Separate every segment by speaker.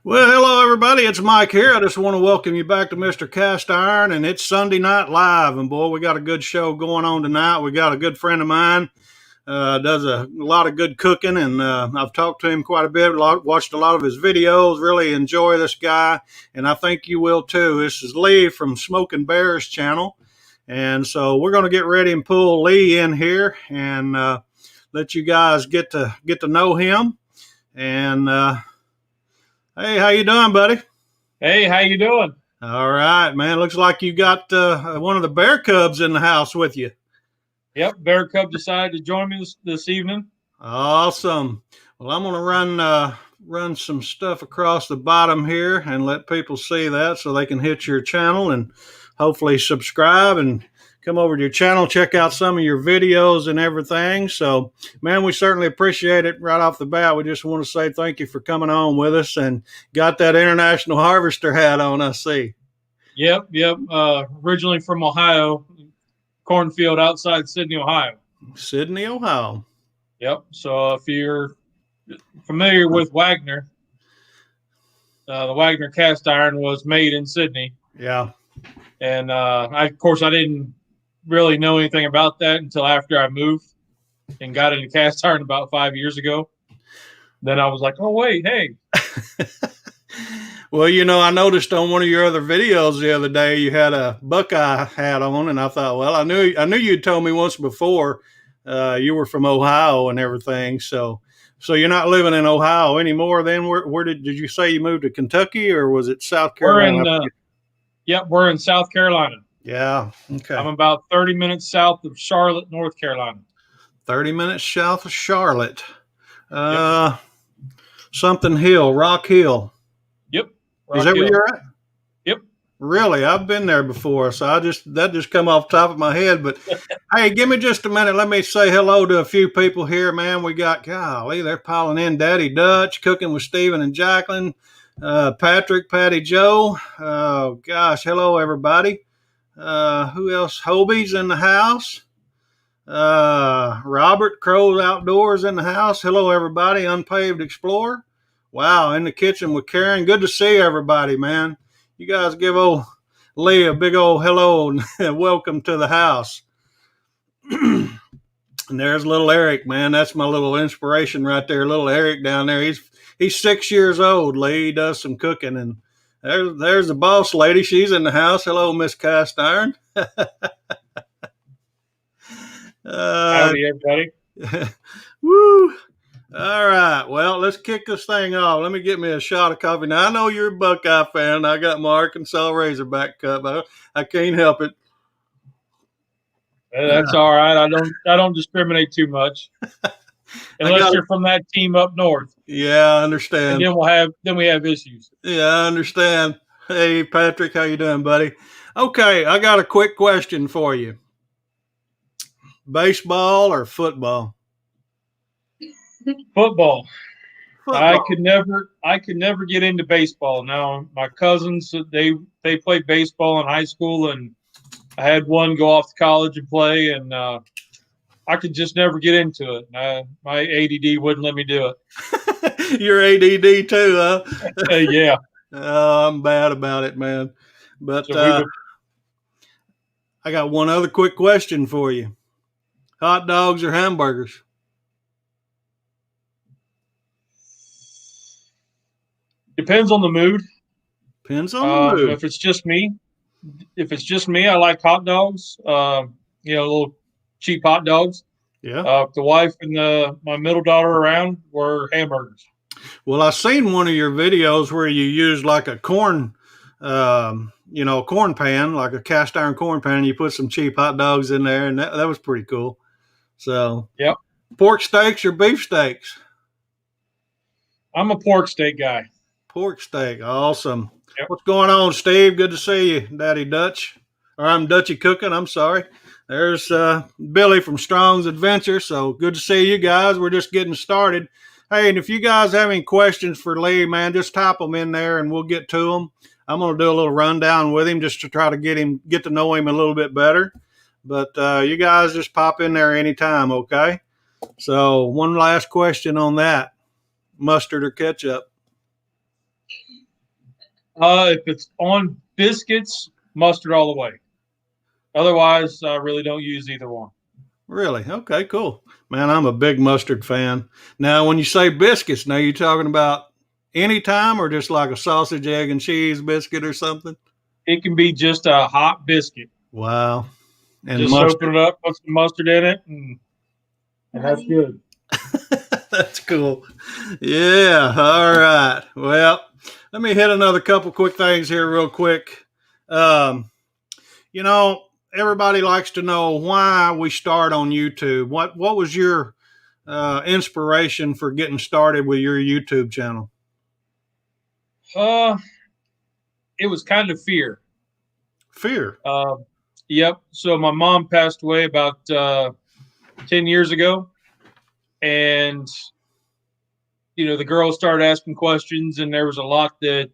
Speaker 1: Well, hello everybody. It's Mike here. I just want to welcome you back to Mr. Cast Iron, and it's Sunday Night Live. And boy, we got a good show going on tonight. We got a good friend of mine, does a lot of good cooking, and I've talked to him quite a bit. Watched a lot of his videos. Really enjoy this guy, and I think you will too. This is Lee from Smoking Bears channel, and so we're going to get ready and pull Lee in here and let you guys get to know him. And hey, how you doing, buddy?
Speaker 2: Hey, how you doing?
Speaker 1: All right, man. Looks like you got one of the bear cubs in the house with you.
Speaker 2: Yep, Bear Cub decided to join me this evening.
Speaker 1: Awesome. Well, I'm going to run some stuff across the bottom here and let people see that so they can hit your channel and hopefully subscribe and come over to your channel, check out some of your videos and everything. So, man, we certainly appreciate it right off the bat. We just want to say thank you for coming on with us and got that International Harvester hat on, I see.
Speaker 2: Yep. Originally from Ohio, cornfield outside Sydney, Ohio.
Speaker 1: Sydney, Ohio.
Speaker 2: Yep. So if you're familiar with Wagner, the Wagner cast iron was made in Sydney.
Speaker 1: Yeah.
Speaker 2: And I didn't really know anything about that until after I moved and got into cast iron about 5 years ago. Then I was like, oh, wait, hey.
Speaker 1: Well, I noticed on one of your other videos the other day you had a Buckeye hat on, and I thought, well, I knew you'd told me once before you were from Ohio and everything. So you're not living in Ohio anymore. Then where did you say you moved to Kentucky, or was it South Carolina?
Speaker 2: We're in South Carolina.
Speaker 1: Yeah. Okay.
Speaker 2: I'm about 30 minutes south of Charlotte, North Carolina.
Speaker 1: 30 minutes south of Charlotte. Something Hill, Rock Hill.
Speaker 2: Yep.
Speaker 1: Is that where you're at?
Speaker 2: Yep.
Speaker 1: Really? I've been there before, so that just come off the top of my head. But hey, give me just a minute. Let me say hello to a few people here, man. We got, golly, they're piling in. Daddy Dutch, Cooking with Stephen and Jacqueline, Patrick, Patty Joe. Oh, gosh, hello, everybody. Who else? Hobie's in the house. Robert Crow's Outdoors in the house. Hello, everybody. Unpaved Explorer. Wow, in the kitchen with Karen. Good to see everybody, man. You guys give old Lee a big old hello and welcome to the house. And there's little Eric, man. That's my little inspiration right there. Little Eric down there. He's 6 years old. Lee he does some cooking, and there's the boss lady. She's in the house. Hello, Miss Cast Iron.
Speaker 2: Howdy, everybody.
Speaker 1: Woo. All right. Well, let's kick this thing off. Let me get me a shot of coffee. Now, I know you're a Buckeye fan. I got my Arkansas Razorback cup. I can't help it.
Speaker 2: That's all right. I don't discriminate too much. Unless you're from that team up north.
Speaker 1: Yeah, I understand.
Speaker 2: And then we have issues.
Speaker 1: Yeah, I understand. Hey, Patrick, how you doing, buddy? Okay, I got a quick question for you. Baseball or football?
Speaker 2: Football. I could never get into baseball. Now, my cousins, they played baseball in high school, and I had one go off to college and play, and I could just never get into it. My ADD wouldn't let me do
Speaker 1: it. You're ADD too, huh?
Speaker 2: Yeah.
Speaker 1: I'm bad about it, man. But I got one other quick question for you. Hot dogs or hamburgers?
Speaker 2: Depends on the mood.
Speaker 1: Depends on the mood.
Speaker 2: If it's just me, I like hot dogs. Little cheap hot dogs.
Speaker 1: Yeah.
Speaker 2: The wife and my middle daughter around were hamburgers.
Speaker 1: Well, I seen one of your videos where you used like a corn pan, like a cast iron corn pan, and you put some cheap hot dogs in there, and that was pretty cool. So,
Speaker 2: yep.
Speaker 1: Pork steaks or beef steaks?
Speaker 2: I'm a pork steak guy.
Speaker 1: Pork steak, awesome. Yep. What's going on, Steve? Good to see you, Daddy Dutch. Or I'm Dutchy Cooking, I'm sorry. There's Billy from Strong's Adventure, so good to see you guys. We're just getting started. Hey, and if you guys have any questions for Lee, man, just type them in there and we'll get to them. I'm going to do a little rundown with him just to try to get to know him a little bit better. But you guys just pop in there anytime, okay? So one last question on that. Mustard or ketchup?
Speaker 2: If it's on biscuits, mustard all the way. Otherwise, I really don't use either one.
Speaker 1: Really? Okay, cool. Man, I'm a big mustard fan. Now, when you say biscuits, now you talking about any time or just like a sausage, egg, and cheese biscuit or something?
Speaker 2: It can be just a hot biscuit.
Speaker 1: Wow. And
Speaker 2: just
Speaker 1: mustard.
Speaker 2: open it up, put some mustard in it, and that's good.
Speaker 1: That's cool. Yeah. All right. Well, let me hit another couple quick things here real quick. You know, everybody likes to know why we start on YouTube. What was your inspiration for getting started with your YouTube channel?
Speaker 2: It was kind of fear.
Speaker 1: Fear.
Speaker 2: Yep. So my mom passed away about 10 years ago, and the girls started asking questions, and there was a lot that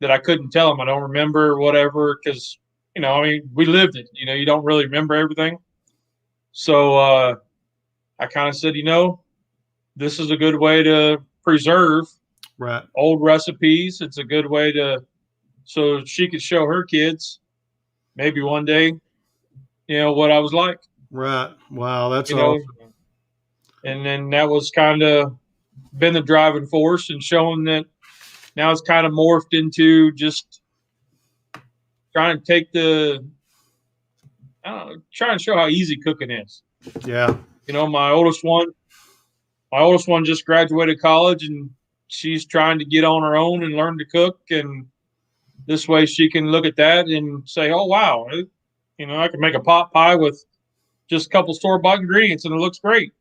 Speaker 2: I couldn't tell them. I don't remember whatever because we lived it. You don't really remember everything. So I kind of said, this is a good way to preserve old recipes. It's a good way so she could show her kids maybe one day, what I was like.
Speaker 1: Right. Wow. That's awesome.
Speaker 2: And then that was kind of been the driving force and showing that now it's kind of morphed into just trying to take trying to show how easy cooking is.
Speaker 1: Yeah.
Speaker 2: My oldest one just graduated college, and she's trying to get on her own and learn to cook. And this way she can look at that and say, oh, wow, I can make a pot pie with just a couple store-bought ingredients and it looks great.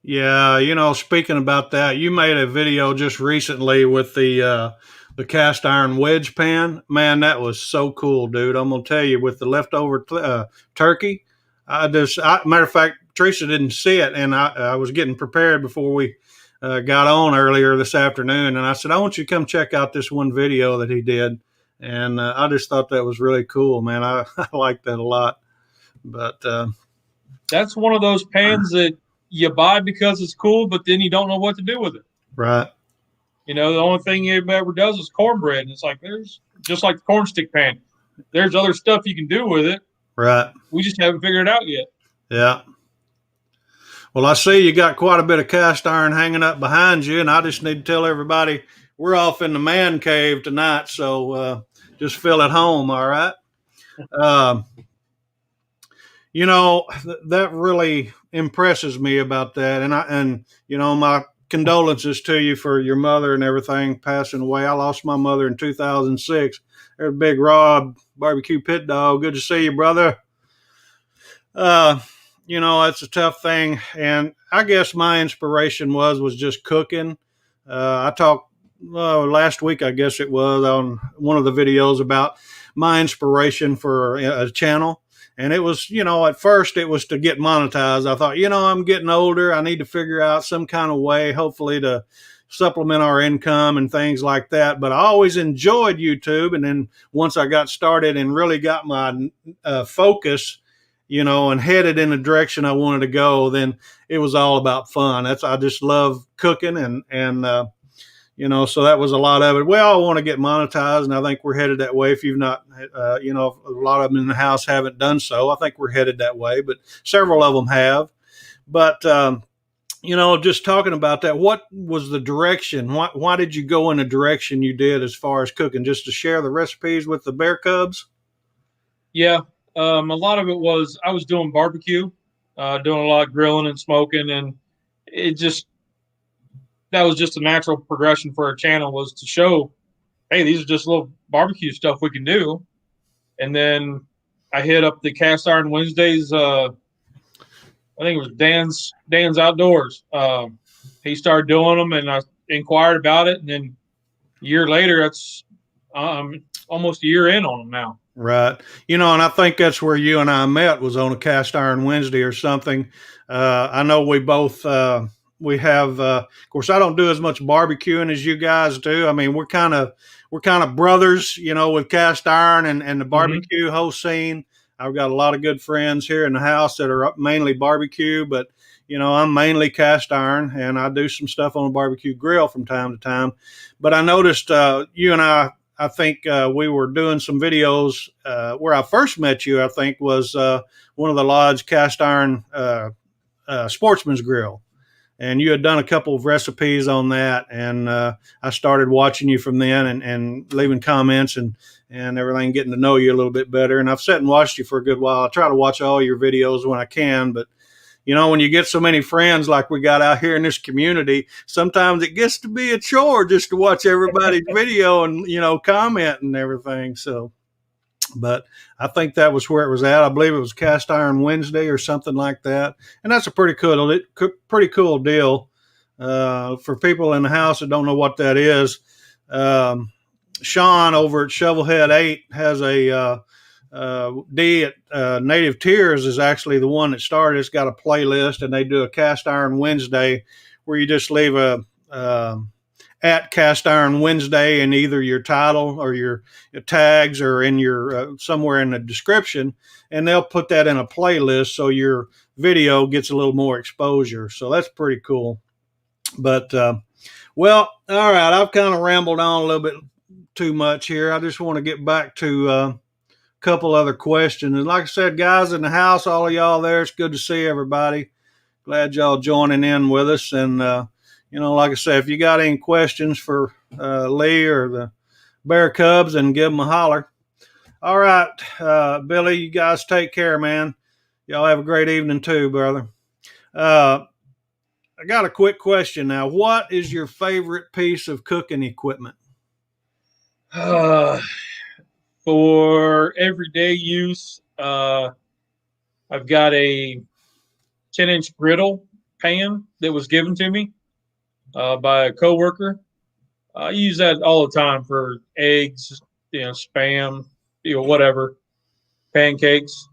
Speaker 1: Yeah. Speaking about that, you made a video just recently with the cast iron wedge pan. Man, that was so cool, dude. I'm going to tell you, with the leftover turkey, matter of fact, Teresa didn't see it, and I was getting prepared before we got on earlier this afternoon, and I said, I want you to come check out this one video that he did, and I just thought that was really cool, man. I like that a lot. But
Speaker 2: that's one of those pans that you buy because it's cool, but then you don't know what to do with it.
Speaker 1: Right.
Speaker 2: The only thing it ever does is cornbread, and it's like there's just like the corn stick pan. There's other stuff you can do with it.
Speaker 1: Right.
Speaker 2: We just haven't figured it out yet.
Speaker 1: Yeah. Well, I see you got quite a bit of cast iron hanging up behind you, and I just need to tell everybody we're off in the man cave tonight, so just feel at home, all right? That really impresses me about that, and my condolences to you for your mother and everything passing away. I lost my mother in 2006. There's Big Rob, barbecue pit dog. Good to see you, brother. It's a tough thing. And I guess my inspiration was just cooking. I talked last week, I guess it was, on one of the videos about my inspiration for a channel. And it was, at first it was to get monetized. I thought, I'm getting older. I need to figure out some kind of way, hopefully, to supplement our income and things like that. But I always enjoyed YouTube. And then once I got started and really got my focus, and headed in the direction I wanted to go, then it was all about fun. I just love cooking and so that was a lot of it. Well, I want to get monetized, and I think we're headed that way. If you've not, a lot of them in the house haven't done so. I think we're headed that way, but several of them have. But, just talking about that, what was the direction? Why did you go in the direction you did as far as cooking? Just to share the recipes with the bear cubs?
Speaker 2: Yeah. A lot of it was I was doing barbecue, doing a lot of grilling and smoking, and that was just a natural progression for our channel, was to show, hey, these are just little barbecue stuff we can do. And then I hit up the Cast Iron Wednesdays. I think it was Dan's Outdoors. He started doing them, and I inquired about it. And then a year later, it's almost a year in on them now.
Speaker 1: Right. And I think that's where you and I met, was on a Cast Iron Wednesday or something. I know we both, we have, of course, I don't do as much barbecuing as you guys do. I mean, we're kind of brothers, with cast iron and the barbecue whole scene. I've got a lot of good friends here in the house that are mainly barbecue, but I'm mainly cast iron, and I do some stuff on a barbecue grill from time to time. But I noticed you and I think we were doing some videos where I first met you, I think, was one of the Lodge cast iron sportsman's grill. And you had done a couple of recipes on that, and I started watching you from then and leaving comments and everything, getting to know you a little bit better. And I've sat and watched you for a good while. I try to watch all your videos when I can, but when you get so many friends like we got out here in this community, sometimes it gets to be a chore just to watch everybody's video and, comment and everything. So, but I think that was where it was at. I believe it was Cast Iron Wednesday or something like that. And that's a pretty cool deal for people in the house that don't know what that is. Sean over at Shovelhead 8 has a D at Native Tears is actually the one that started. It's got a playlist, and they do a Cast Iron Wednesday where you just leave a at Cast Iron Wednesday in either your title or your tags or in your somewhere in the description, and they'll put that in a playlist so your video gets a little more exposure. So that's pretty cool. But well, all right, I've kind of rambled on a little bit too much here. I just want to get back to a couple other questions. And like I said, guys in the house, all of y'all there, it's good to see everybody. Glad y'all joining in with us. And like I said, if you got any questions for Lee or the Bear Cubs, and give them a holler. All right, Billy, you guys take care, man. Y'all have a great evening too, brother. I got a quick question now. What is your favorite piece of cooking equipment?
Speaker 2: For everyday use, I've got a 10-inch griddle pan that was given to me by a coworker. I use that all the time for eggs, Spam, whatever, pancakes.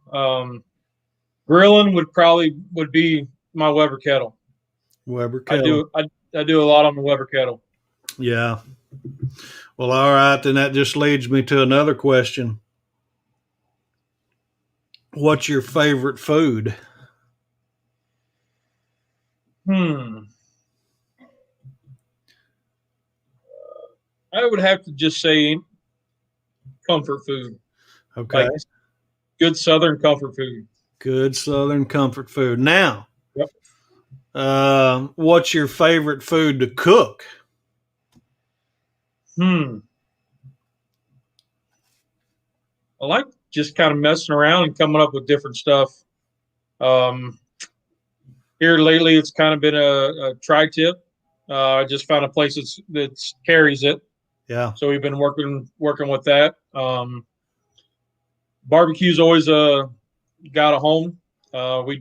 Speaker 2: Grilling would be my Weber kettle.
Speaker 1: Weber kettle.
Speaker 2: I do a lot on the Weber kettle.
Speaker 1: Yeah. Well, all right, then that just leads me to another question. What's your favorite food?
Speaker 2: I would have to just say comfort food.
Speaker 1: Okay.
Speaker 2: Like good Southern comfort food.
Speaker 1: Good Southern comfort food. Now,
Speaker 2: yep.
Speaker 1: What's your favorite food to cook?
Speaker 2: I like just kind of messing around and coming up with different stuff. Here lately, it's kind of been a tri-tip. I just found a place that carries it.
Speaker 1: Yeah.
Speaker 2: So we've been working with that. Barbecue's always got a home. We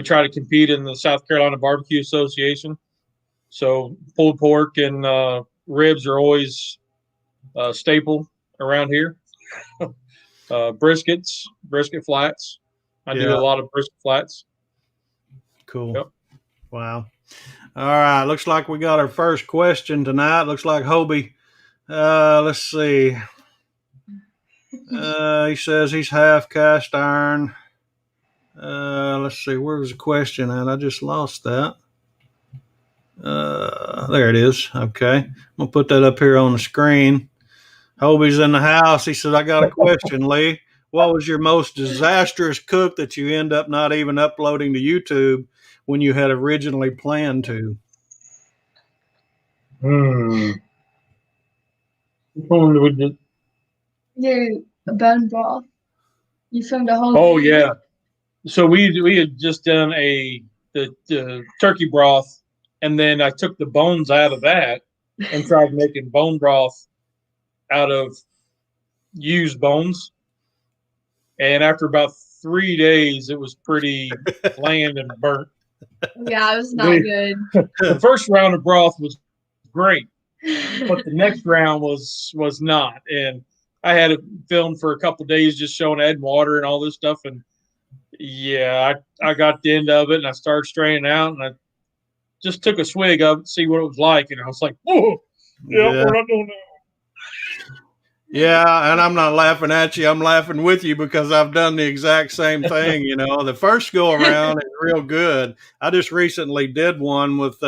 Speaker 2: try to compete in the South Carolina Barbecue Association. So pulled pork and ribs are always a staple around here. Brisket flats. I do a lot of brisket flats.
Speaker 1: Cool.
Speaker 2: Yep.
Speaker 1: Wow. All right. Looks like we got our first question tonight. Looks like Hobie. Let's see. He says he's half cast iron. Let's see. Where was the question at? I just lost that. There it is. Okay. I'm going to put that up here on the screen. Hobie's in the house. He said, I got a question, Lee. What was your most disastrous cook that you end up not even uploading to YouTube when you had originally planned to?
Speaker 3: A bone broth. You filmed a whole.
Speaker 2: Oh yeah. So we had just done the turkey broth, and then I took the bones out of that and tried making bone broth out of used bones. And after about 3 days, it was pretty bland and burnt.
Speaker 3: Yeah, it was not good.
Speaker 2: The first round of broth was great, but the next round was not. And I had it filmed for a couple of days, just showing adding water and all this stuff. And yeah, I got the end of it, and I started straining out, and I just took a swig of it to see what it was like, and I was like, "Whoa, yeah. We're not doing that."
Speaker 1: Yeah, and I'm not laughing at you. I'm laughing with you because I've done the exact same thing. You know, the first go around is real good. I just recently did one with,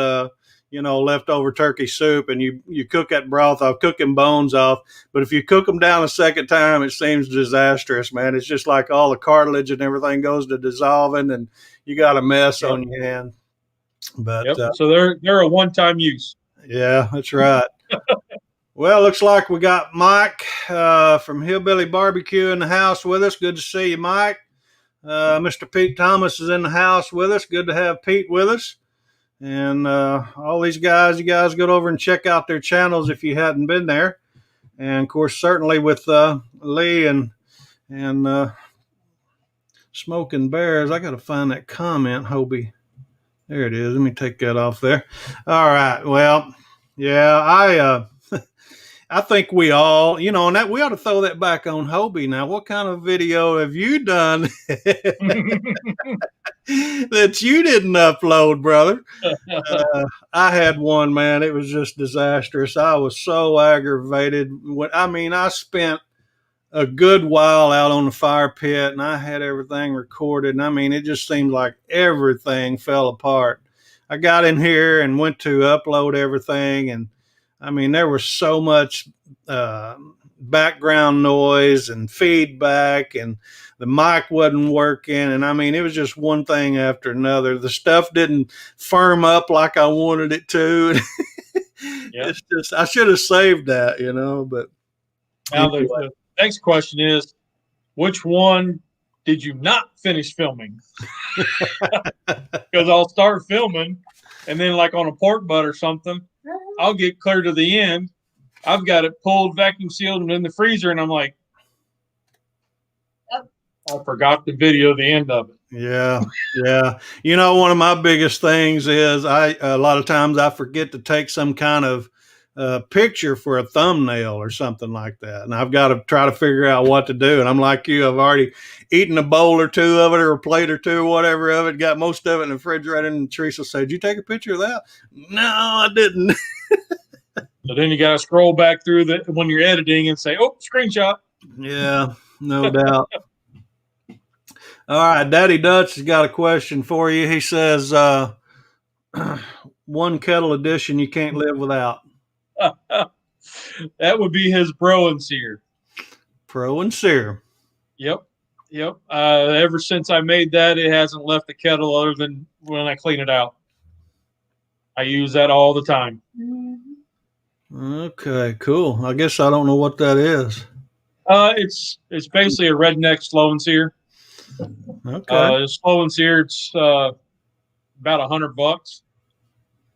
Speaker 1: leftover turkey soup, and you cook that broth off, cooking bones off. But if you cook them down a second time, it seems disastrous, man. It's just like all the cartilage and everything goes to dissolving, and you got a mess on your hand. But
Speaker 2: so they're a one-time use.
Speaker 1: Yeah, that's right. Well, looks like we got Mike from Hillbilly Barbecue in the house with us. Good to see you, Mike. Mr. Pete Thomas is in the house with us. Good to have Pete with us. And all these guys, you guys go over and check out their channels if you hadn't been there. And, of course, certainly with Lee and Smoking Bears, I got to find that comment, Hobie. There it is. Let me take that off there. All right. Well, yeah, I think we all, and that we ought to throw that back on Hobie now. What kind of video have you done that you didn't upload, brother? I had one, man. It was just disastrous. I was so aggravated. I spent a good while out on the fire pit, and I had everything recorded. And it just seemed like everything fell apart. I got in here and went to upload everything, and there was so much background noise and feedback, and the mic wasn't working. And it was just one thing after another. The stuff didn't firm up like I wanted it to. It's just, I should have saved that, but.
Speaker 2: Now, the next question is, which one did you not finish filming? Because I'll start filming, and then like on a pork butt or something, I'll get clear to the end. I've got it pulled, vacuum sealed, and in the freezer, and I'm like, I forgot to video the end of it.
Speaker 1: Yeah. One of my biggest things is a lot of times I forget to take some kind of picture for a thumbnail or something like that, and I've got to try to figure out what to do. And I'm like you, I've already eaten a bowl or two of it, or a plate or two, or whatever of it, got most of it in the refrigerator, and Teresa said, "Did you take a picture of that?" No, I didn't.
Speaker 2: So then you got to scroll back through when you're editing and say, "Oh, screenshot."
Speaker 1: Yeah, no doubt. All right, Daddy Dutch has got a question for you. He says, one kettle edition you can't live without.
Speaker 2: That would be his Pro and Sear.
Speaker 1: Pro and Sear.
Speaker 2: Yep. Ever since I made that, it hasn't left the kettle other than when I clean it out. I use that all the time.
Speaker 1: Okay, cool. I guess I don't know what that is.
Speaker 2: It's basically a redneck slow and sear.
Speaker 1: Okay.
Speaker 2: Slow and sear, it's about $100,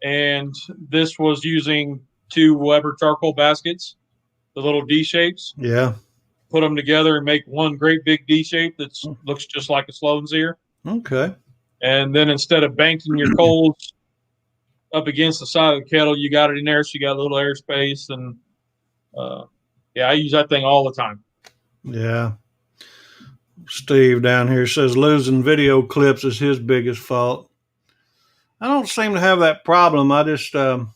Speaker 2: and this was using 2 Weber charcoal baskets, the little D shapes.
Speaker 1: Yeah.
Speaker 2: Put them together and make one great big D shape that looks just like a slow and sear.
Speaker 1: Okay.
Speaker 2: And then instead of banking your coals up against the side of the kettle, you got it in there, so you got a little airspace. And I use that thing all the time.
Speaker 1: Yeah. Steve down here says losing video clips is his biggest fault. I don't seem to have that problem. I just some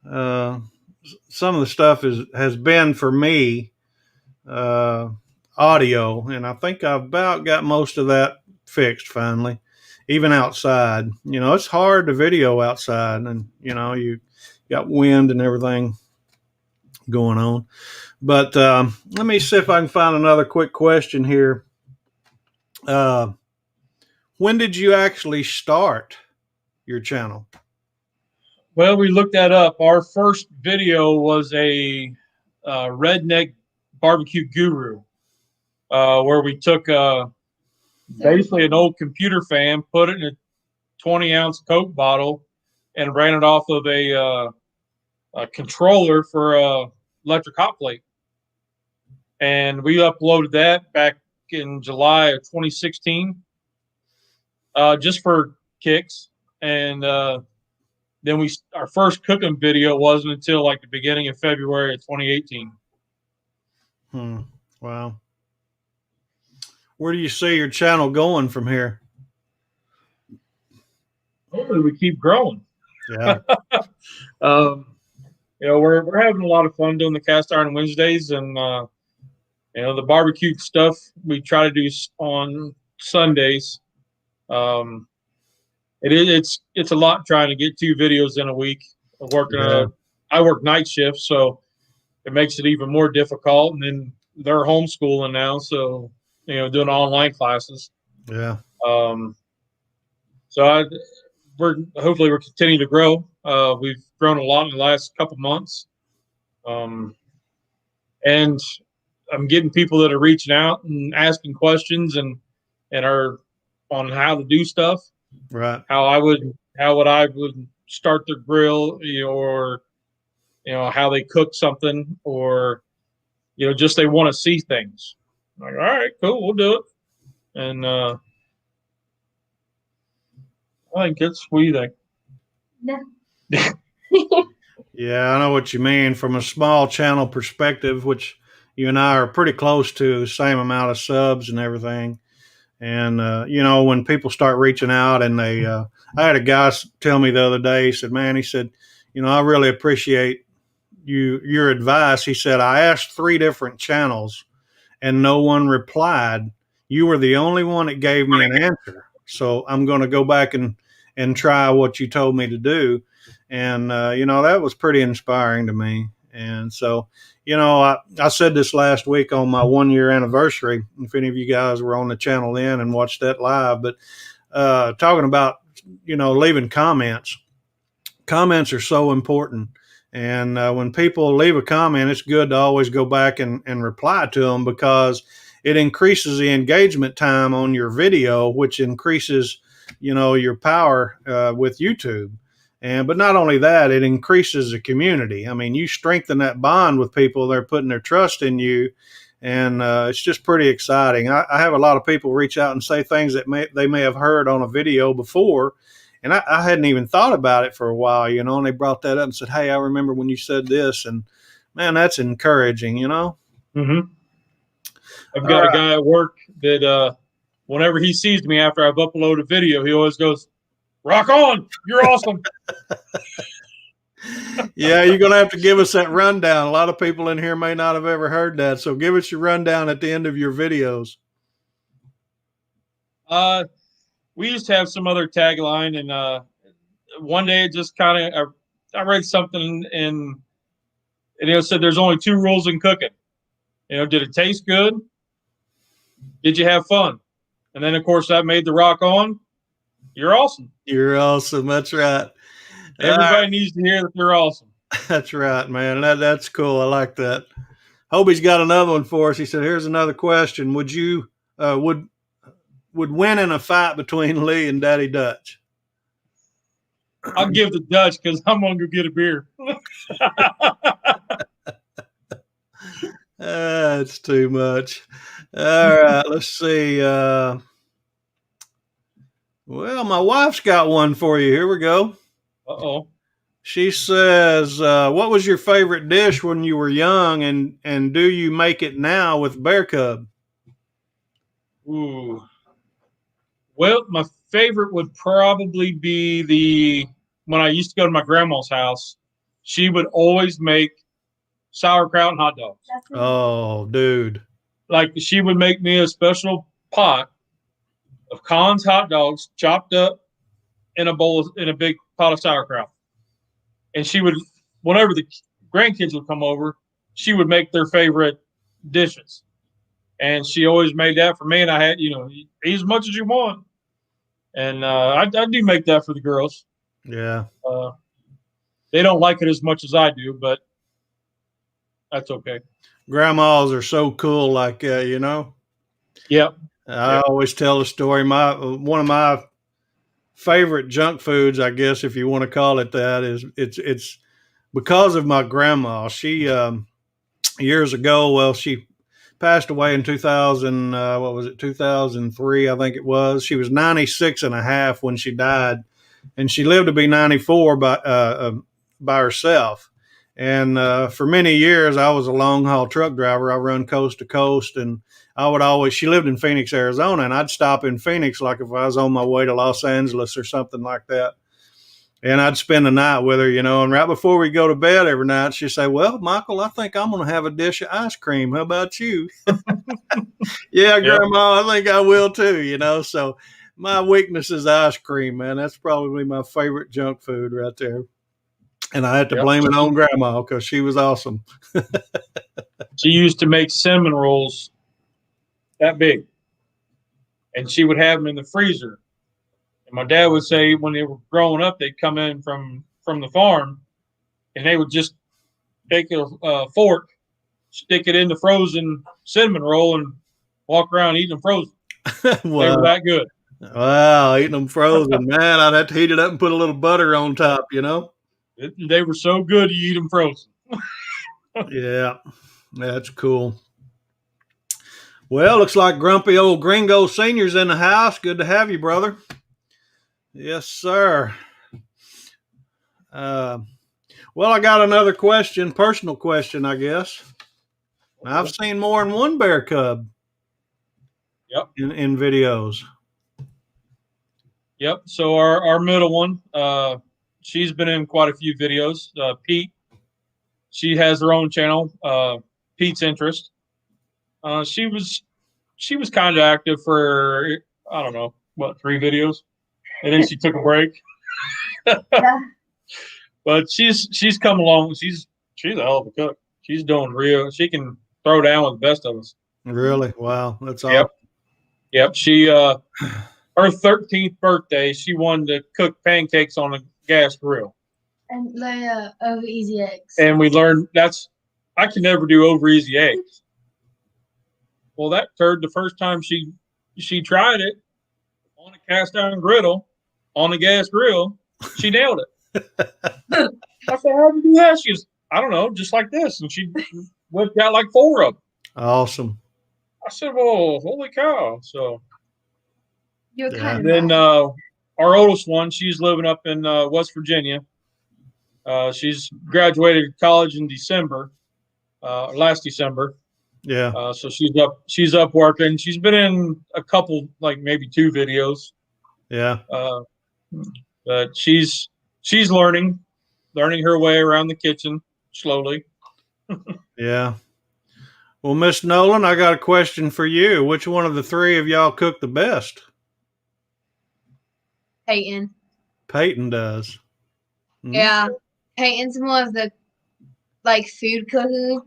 Speaker 1: of the stuff has been for me audio, and I think I've about got most of that fixed finally. Even outside, it's hard to video outside, and you got wind and everything going on. But let me see if I can find another quick question here. When did you actually start your channel?
Speaker 2: Well, we looked that up. Our first video was a redneck barbecue guru, where we took basically an old computer fan, put it in a 20-ounce Coke bottle, and ran it off of a controller for a electric hot plate. And we uploaded that back in July of 2016, just for kicks. And then our first cooking video wasn't until like the beginning of February of 2018.
Speaker 1: Wow. Where do you see your channel going from here?
Speaker 2: Hopefully we keep growing.
Speaker 1: Yeah.
Speaker 2: we're having a lot of fun doing the cast iron Wednesdays, and the barbecue stuff we try to do on Sundays. It's a lot trying to get 2 videos in a week. I work night shifts, so it makes it even more difficult. And then they're homeschooling now, so doing online classes.
Speaker 1: Yeah.
Speaker 2: So we're continuing to grow. We've grown a lot in the last couple months, and I'm getting people that are reaching out and asking questions and are on how to do stuff.
Speaker 1: Right.
Speaker 2: How I would start their grill, or how they cook something, or just they want to see things. I'm like, all right, cool, we'll do it. And I think it's what do you think?
Speaker 3: Yeah.
Speaker 1: Yeah, I know what you mean. From a small channel perspective, which you and I are pretty close to the same amount of subs and everything. And, when people start reaching out and I had a guy tell me the other day, he said, I really appreciate your advice. He said, I asked 3 different channels and no one replied. You were the only one that gave me an answer. So I'm going to go back and try what you told me to do. And, that was pretty inspiring to me. And so, I said this last week on my 1-year anniversary, if any of you guys were on the channel then and watched that live, but talking about, leaving comments. Comments are so important. And when people leave a comment, it's good to always go back and reply to them, because it increases the engagement time on your video, which increases, your power with YouTube. But not only that, it increases the community. I mean, you strengthen that bond with people. They're putting their trust in you. And it's just pretty exciting. I have a lot of people reach out and say things that they may have heard on a video before. And I hadn't even thought about it for a while, and they brought that up and said, hey, I remember when you said this. And, man, that's encouraging,
Speaker 2: Mm-hmm. I've got a guy at work that whenever he sees me after I've uploaded a video, he always goes, rock on, you're awesome.
Speaker 1: Yeah, you're going to have to give us that rundown. A lot of people in here may not have ever heard that. So give us your rundown at the end of your videos.
Speaker 2: We used to have some other tagline, and one day it just kind of, I read something and it said there's only 2 rules in cooking. Did it taste good? Did you have fun? And then, of course, that made the rock on. You're awesome.
Speaker 1: You're awesome. That's right.
Speaker 2: Everybody needs to hear that they're awesome.
Speaker 1: That's right, man. That's cool. I like that. Hobie's got another one for us. He said, here's another question. Would you would win in a fight between Lee and Daddy Dutch?
Speaker 2: I'll give the Dutch because I'm going to go get a beer.
Speaker 1: That's too much. All right, let's see. Well, my wife's got one for you. Here we go.
Speaker 2: Uh-oh.
Speaker 1: She says, what was your favorite dish when you were young, and do you make it now with Bear Cub?
Speaker 2: Ooh. Well, my favorite would probably be when I used to go to my grandma's house, she would always make sauerkraut and hot dogs.
Speaker 1: Oh, dude.
Speaker 2: Like, she would make me a special pot of Conn's hot dogs chopped up in a big pot of sauerkraut. And she would, whenever the grandkids would come over, she would make their favorite dishes. And she always made that for me. And I had, eat as much as you want. And I do make that for the girls.
Speaker 1: Yeah.
Speaker 2: They don't like it as much as I do, but that's okay.
Speaker 1: Grandmas are so cool like that,
Speaker 2: Yep.
Speaker 1: I always tell a story. One of my favorite junk foods, I guess, if you want to call it that, is it's because of my grandma. She years ago, she passed away in 2000. 2003, I think it was. She was 96 and a half when she died, and she lived to be 94 by herself. And for many years, I was a long haul truck driver. I run coast to coast, and she lived in Phoenix, Arizona, and I'd stop in Phoenix like if I was on my way to Los Angeles or something like that. And I'd spend the night with her, and right before we go to bed every night, she'd say, well, Michael, I think I'm going to have a dish of ice cream. How about you? Yeah, Grandma, I think I will too, So my weakness is ice cream, man. That's probably my favorite junk food right there. And I had to blame it on Grandma because she was awesome.
Speaker 2: She used to make cinnamon rolls that big, and she would have them in the freezer. And my dad would say when they were growing up, they'd come in from the farm, and they would just take a fork, stick it in the frozen cinnamon roll, and walk around eating them frozen. Wow. They were that good.
Speaker 1: Wow, eating them frozen, man! I'd have to heat it up and put a little butter on top,
Speaker 2: They were so good you eat them frozen.
Speaker 1: Yeah, that's cool. Well, looks like grumpy old Gringo Senior's in the house. Good to have you, brother. Yes, sir. Well, I got another question, personal question, I guess. I've seen more than one bear cub.
Speaker 2: Yep.
Speaker 1: In videos.
Speaker 2: Yep. So our middle one, she's been in quite a few videos. Pete, she has her own channel, Pete's Interest. She was kind of active for, I don't know, 3 videos, and then she took a break. Yeah. But she's come along. She's a hell of a cook. She's doing real. She can throw down with the best of us.
Speaker 1: Really? Wow, that's awesome.
Speaker 2: Yep. She her 13th birthday, she wanted to cook pancakes on a gas grill.
Speaker 3: And learn over easy eggs.
Speaker 2: And we learned I can never do over easy eggs. Well, that turned the first time she tried it on a cast iron griddle on a gas grill, she nailed it. I said, "How did you do that?" She goes, "I don't know, just like this." And she whipped out like 4 of them.
Speaker 1: Awesome.
Speaker 2: I said, "Well, holy cow!" So,
Speaker 3: You're kind of.
Speaker 2: Then our oldest one, she's living up in West Virginia. She's graduated college in December, last December.
Speaker 1: Yeah.
Speaker 2: So she's up working. She's been in a couple, like maybe 2 videos.
Speaker 1: Yeah.
Speaker 2: But she's learning her way around the kitchen slowly.
Speaker 1: Yeah. Well, Miss Nolan, I got a question for you. Which one of the 3 of y'all cook the best?
Speaker 3: Peyton.
Speaker 1: Peyton does.
Speaker 3: Mm-hmm. Yeah. Peyton's more of the food cooker.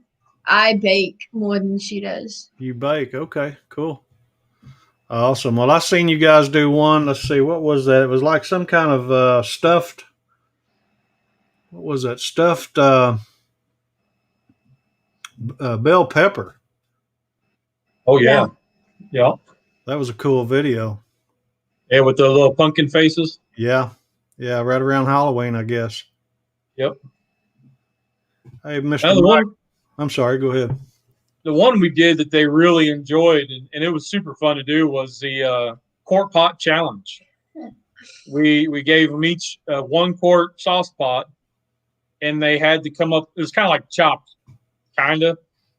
Speaker 3: I bake more than she does.
Speaker 1: You bake. Okay, cool. Awesome. Well, I seen you guys do one. Let's see. What was that? It was like some kind of stuffed. What was that? Stuffed bell pepper.
Speaker 2: Oh, yeah. Yeah.
Speaker 1: That was a cool video.
Speaker 2: Yeah, with the little pumpkin faces.
Speaker 1: Yeah. Yeah, right around Halloween, I guess.
Speaker 2: Yep.
Speaker 1: Hey, Mr. Mike. I'm sorry, go ahead.
Speaker 2: The one we did that they really enjoyed, and it was super fun to do, was the quart pot challenge. We gave them each 1 quart sauce pot, and they had to come up. It was kind of like Chopped,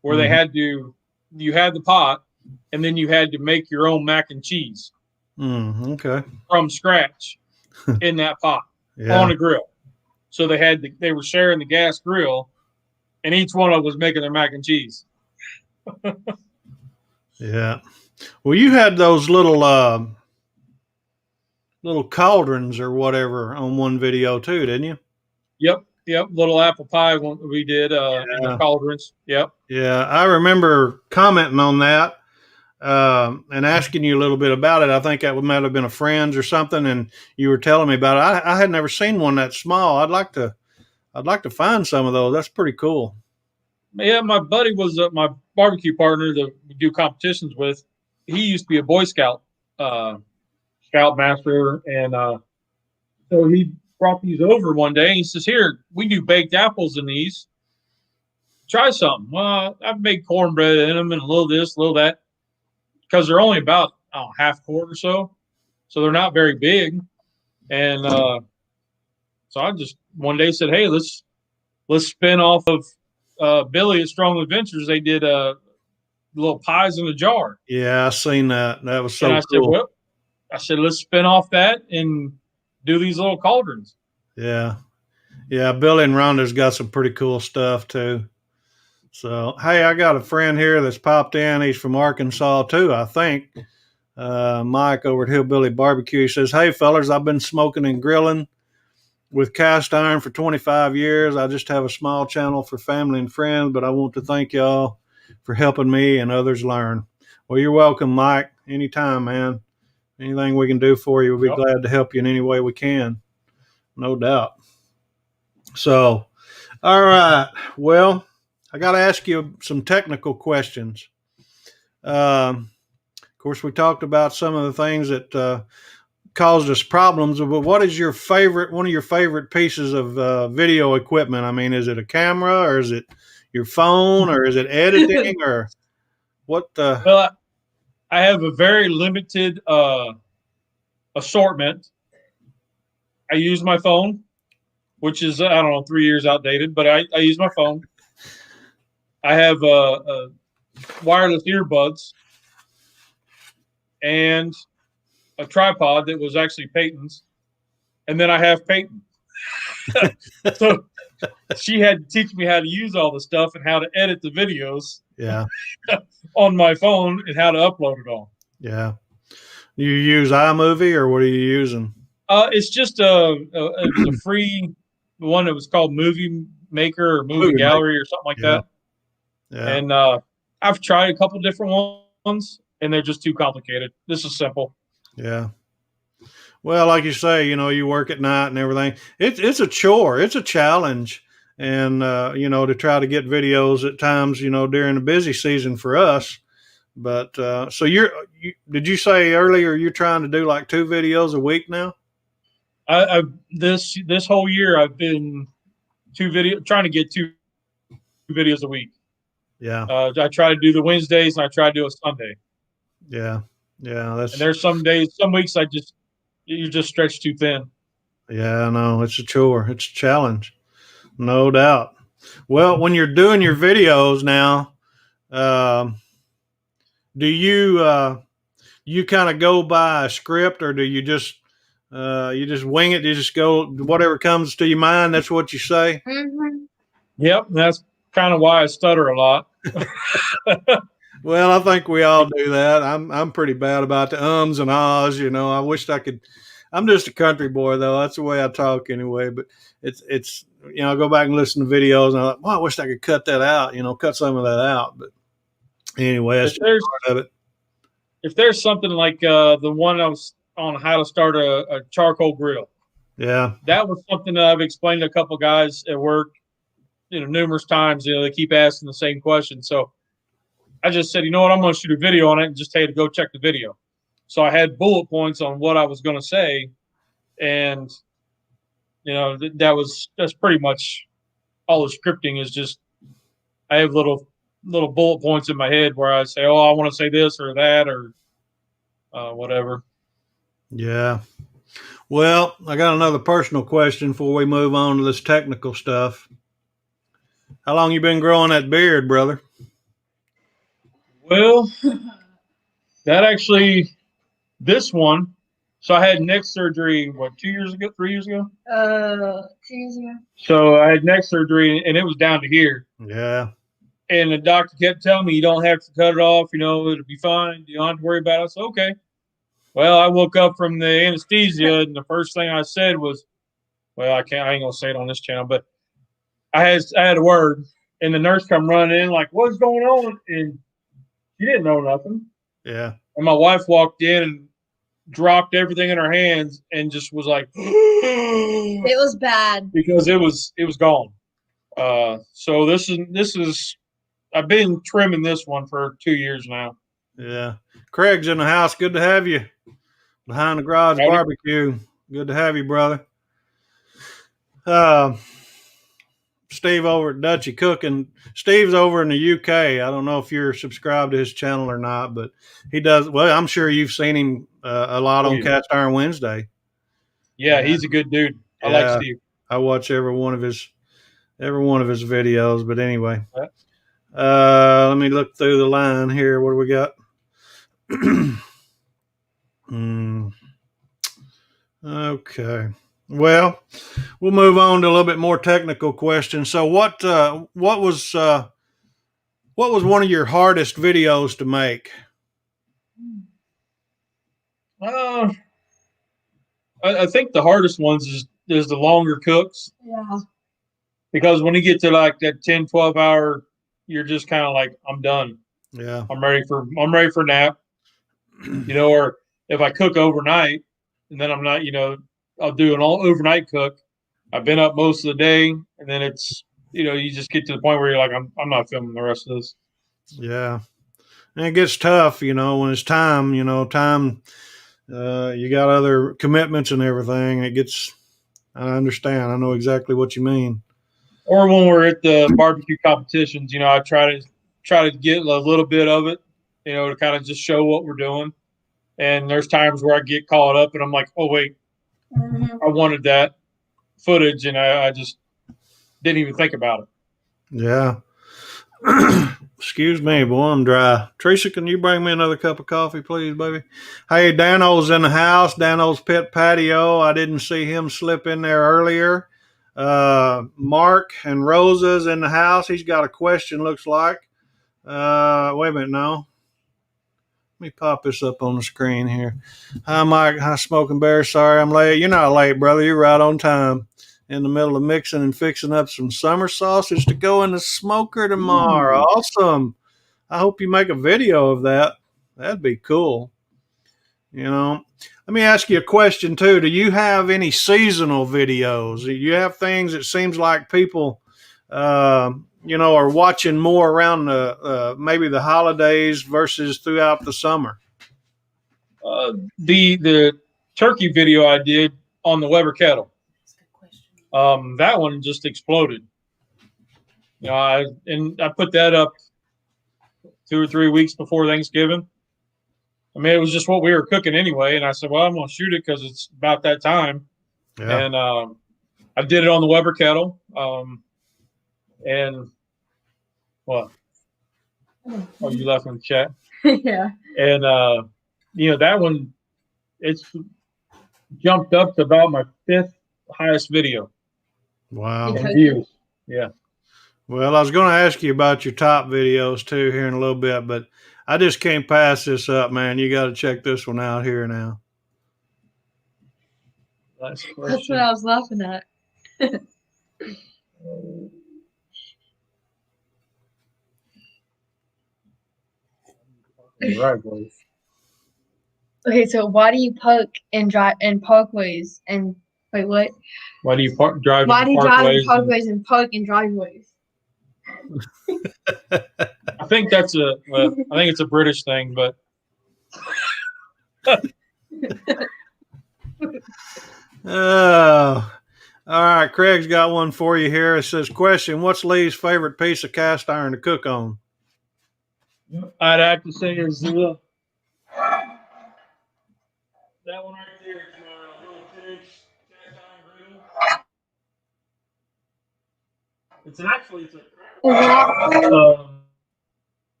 Speaker 2: where they had to. You had the pot, and then you had to make your own mac and cheese.
Speaker 1: Okay.
Speaker 2: From scratch in that pot on a grill. So they were sharing the gas grill, and each one of them was making their mac and cheese.
Speaker 1: Yeah. Well, you had those little cauldrons or whatever on one video too, didn't you?
Speaker 2: Yep. Little apple pie one we did in the cauldrons. Yep.
Speaker 1: Yeah, I remember commenting on that and asking you a little bit about it. I think that might have been a friend's or something, and you were telling me about it. I had never seen one that small. I'd like to find some of those. That's pretty cool.
Speaker 2: Yeah, my buddy was my barbecue partner that we do competitions with. He used to be a Boy Scout scoutmaster, and so he brought these over one day. And he says, "Here, we do baked apples in these. Try something." Well, I've made cornbread in them and a little this, a little that, because they're only about half quart or so they're not very big. And so I just one day said, "Hey, let's spin off of Billy at Strong Adventures." They did little pies in a jar.
Speaker 1: Yeah, I seen that. That was so
Speaker 2: and
Speaker 1: cool.
Speaker 2: I said, let's spin off that and do these little cauldrons.
Speaker 1: Yeah. Yeah. Billy and Rhonda's got some pretty cool stuff too. So, hey, I got a friend here that's popped in. He's from Arkansas too, I think. Mike over at Hillbilly Barbecue. He says, "Hey, fellas, I've been smoking and grilling with cast iron for 25 years. I just have a small channel for family and friends, but I want to thank y'all for helping me and others learn." Well, you're welcome, Mike. Anytime, man. Anything we can do for you, we'll be glad to help you in any way we can. No doubt. So, all right. Well, I got to ask you some technical questions. Of course, we talked about some of the things that caused us problems, but what is one of your favorite pieces of video equipment? I mean, is it a camera or is it your phone or is it editing or what?
Speaker 2: Well, I have a very limited assortment. I use my phone, which is, I don't know, 3 years outdated, but I use my phone. I have wireless earbuds and a tripod that was actually Peyton's. And then I have Peyton. So she had to teach me how to use all the stuff and how to edit the videos on my phone and how to upload it all.
Speaker 1: Yeah. You use iMovie or what are you using?
Speaker 2: It's just it was a free one that was called Movie Maker or Movie Gallery or something like that. Yeah. And I've tried a couple different ones and they're just too complicated. This is simple.
Speaker 1: Yeah. Well, like you say, you work at night and everything. It's a chore. It's a challenge. And, to try to get videos at times, during the busy season for us. But so did you say earlier you're trying to do like 2 videos a week now?
Speaker 2: This whole year I've been trying to get 2 videos a week.
Speaker 1: Yeah.
Speaker 2: I try to do the Wednesdays and I try to do a Sunday.
Speaker 1: Yeah. Yeah.
Speaker 2: And there's some weeks you're just stretched too thin.
Speaker 1: Yeah, I know. It's a chore. It's a challenge. No doubt. Well, when you're doing your videos now, do you kind of go by a script or do you just wing it? You just go whatever comes to your mind. That's what you say.
Speaker 3: Mm-hmm.
Speaker 2: Yep. That's kind of why I stutter a lot.
Speaker 1: Well, I think we all do that. I'm pretty bad about the ums and ahs. I wished I could. I'm just a country boy, though. That's the way I talk anyway. But it's I go back and listen to videos, and I'm like, well, I wish I could cut that out. Cut some of that out. But anyway, that's just part of it.
Speaker 2: If there's something like the one I was on how to start a charcoal grill,
Speaker 1: yeah,
Speaker 2: that was something that I've explained to a couple guys at work, numerous times. They keep asking the same question, so I just said, you know what, I'm going to shoot a video on it and just tell you to go check the video. So I had bullet points on what I was going to say, and that's pretty much all the scripting is. Just I have little bullet points in my head where I say, oh, I want to say this or that or whatever.
Speaker 1: Yeah. Well, I got another personal question before we move on to this technical stuff. How long you been growing that beard, brother?
Speaker 2: Well, this one. So I had neck surgery, 2 years ago, 3 years ago?
Speaker 3: 2 years ago.
Speaker 2: So I had neck surgery, and it was down to here.
Speaker 1: Yeah.
Speaker 2: And the doctor kept telling me, you don't have to cut it off. It'll be fine. You don't have to worry about it. I said, okay. Well, I woke up from the anesthesia, and the first thing I said was, well, I ain't going to say it on this channel, but I had a word, and the nurse come running in like, what's going on? And she didn't know nothing.
Speaker 1: Yeah.
Speaker 2: And my wife walked in and dropped everything in her hands and just was like,
Speaker 3: it was bad
Speaker 2: because it was gone. So this is I've been trimming this one for 2 years now.
Speaker 1: Yeah. Craig's in the house. Good to have you. Behind the Garage Barbecue. Good to have you, brother. Steve over at Dutchie Cooking. Steve's over in the UK. I don't know if you're subscribed to his channel or not, but he does. Well, I'm sure you've seen him a lot on Cast Iron Wednesday.
Speaker 2: Yeah, he's a good dude. I like Steve.
Speaker 1: I watch every one of his videos. But anyway, let me look through the line here. What do we got? Okay. Well, we'll move on to a little bit more technical questions. So, what was one of your hardest videos to make?
Speaker 2: I think the hardest ones is the longer cooks.
Speaker 3: Yeah.
Speaker 2: Because when you get to like that 10, 12 hour, you're just kind of like, I'm done.
Speaker 1: Yeah.
Speaker 2: I'm ready for a nap. Or if I cook overnight and then I'm not, I'll do an all overnight cook. I've been up most of the day, and then it's, you just get to the point where you're like, I'm not filming the rest of this.
Speaker 1: Yeah. And it gets tough, when it's time, you got other commitments and everything. I understand. I know exactly what you mean.
Speaker 2: Or when we're at the barbecue competitions, I try to get a little bit of it, to kind of just show what we're doing. And there's times where I get caught up and I'm like, oh, wait, I wanted that footage, and I just didn't even think about it.
Speaker 1: Yeah. Excuse me, boy, I'm dry. Teresa, can you bring me another cup of coffee, please, baby? Hey, Dano's in the house, Dano's pit patio. I didn't see him slip in there earlier. Mark and Rosa's in the house. He's got a question, looks like. Wait a minute, no. Let me pop this up on the screen here. Hi, Mike. Hi, Smoking Bear. Sorry I'm late. You're not late, brother. You're right on time. In the middle of mixing and fixing up some summer sausage to go in the smoker tomorrow. Awesome. I hope you make a video of that. That'd be cool. Let me ask you a question too. Do you have any seasonal videos? Do you have things that seems like people, are watching more around maybe the holidays versus throughout the summer?
Speaker 2: The turkey video I did on the Weber kettle. That one just exploded. I put that up 2 or 3 weeks before Thanksgiving. I mean, it was just what we were cooking anyway, and I said, "Well, I'm going to shoot it because it's about that time." Yeah. And I did it on the Weber kettle. And what? Oh, you left in the chat.
Speaker 3: Yeah.
Speaker 2: And that one, it's jumped up to about my 5th highest video.
Speaker 1: Wow.
Speaker 2: Views. Yeah.
Speaker 1: Well, I was going to ask you about your top videos too here in a little bit, but I just can't pass this up, man. You got to check this one out here now.
Speaker 3: That's what I was laughing at.
Speaker 2: Right, boys.
Speaker 3: Okay, so why do you park in parkways and wait, what?
Speaker 2: Why do you drive?
Speaker 3: Why do you drive in parkways and park in driveways?
Speaker 2: I think it's a British thing, but
Speaker 1: Oh, all right. Craig's got one for you here. It says, question, what's Lee's favorite piece of cast iron to cook on?
Speaker 2: I'd have to say is that one right there is my little Tiggs cast iron grill. It's a